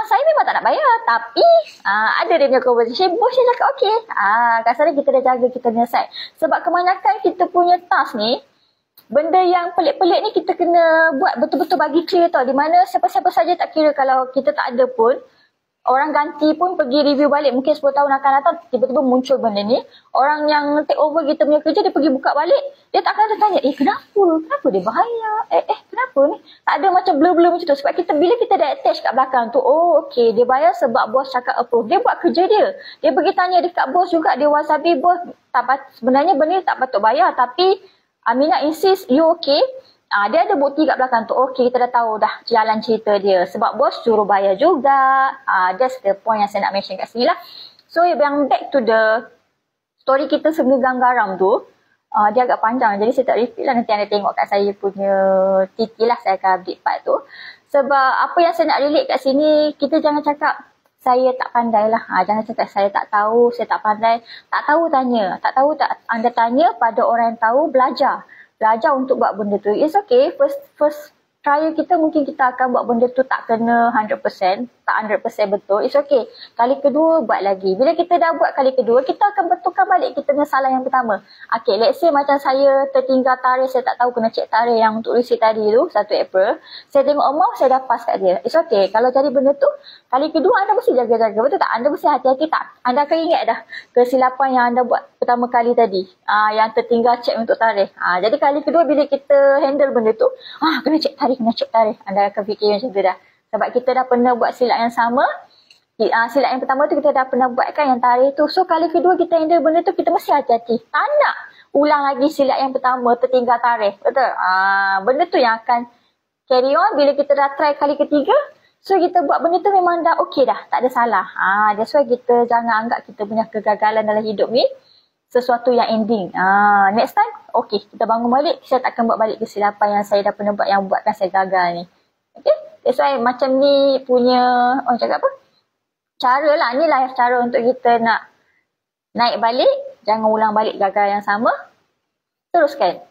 Saya memang tak nak bayar, tapi ada dia punya conversation, bos dia cakap okey. Kasarnya kita dah jaga kita punya side. Sebab kebanyakan kita punya task ni, benda yang pelik-pelik ni kita kena buat betul-betul bagi clear tau. Di mana siapa-siapa saja tak kira kalau kita tak ada pun, orang ganti pun pergi review balik, mungkin 10 tahun akan datang tiba-tiba muncul benda ni. Orang yang take over kita punya kerja, dia pergi buka balik, dia tak akan tanya, kenapa dia bahaya, kenapa ni, tak ada macam blur-blur macam tu. Sebab kita, bila kita dah attach kat belakang tu, okey, dia bayar sebab bos cakap approve, dia buat kerja dia, dia pergi tanya dekat bos juga, dia wasabi bos, sebenarnya benda ni tak patut bayar, tapi Aminah insist, you okay? Dia ada bukti kat belakang tu. Okay, kita dah tahu dah jalan cerita dia. Sebab bos suruh bayar juga. That's the point yang saya nak mention kat sini lah. So, yang back to the story kita Seni Gang Garam tu, dia agak panjang. Jadi, saya tak repeat lah. Nanti anda tengok kat saya punya TT lah. Saya akan update part tu. Sebab apa yang saya nak relate kat sini, kita jangan cakap saya tak pandai lah. Jangan cakap saya tak tahu, saya tak pandai. Tak tahu tanya. Tak tahu tak, anda tanya pada orang yang tahu, belajar. Belajar untuk buat benda tu. It's okay. First trial kita mungkin kita akan buat benda tu tak kena 100%. Tak 100% betul. It's okay. Kali kedua buat lagi. Bila kita dah buat kali kedua, kita akan betulkan balik kita punya salah yang pertama. Okay, let's say macam saya tertinggal tarikh, saya tak tahu kena cek tarikh yang untuk receipt tadi tu, 1 April. Saya tengok amount, saya dah pass kat dia. It's okay. Kalau jadi benda tu, kali kedua anda mesti jaga-jaga. Betul tak? Anda mesti hati-hati tak? Anda akan ingat dah kesilapan yang anda buat pertama kali tadi. Yang tertinggal cek untuk tarikh. Jadi kali kedua bila kita handle benda tu, kena cek tarikh. Anda akan fikir macam tu dah. Sebab kita dah pernah buat silap yang sama. Silap yang pertama tu kita dah pernah buatkan yang tarikh tu. So kali kedua kita handle benda tu, kita mesti hati-hati. Tak nak ulang lagi silap yang pertama tertinggal tarikh. Betul? Benda tu yang akan carry on bila kita dah try kali ketiga. So kita buat benda tu memang dah okey dah. Tak ada salah. That's why kita jangan anggap kita punya kegagalan dalam hidup ni sesuatu yang ending. Next time, okey, kita bangun balik, saya tak akan buat balik kesilapan yang saya dah pernah buat, yang buatkan saya gagal ni. Okay? That's why macam ni punya, orang cakap apa? Cara lah, ni lah cara untuk kita nak naik balik, jangan ulang balik gagal yang sama. Teruskan.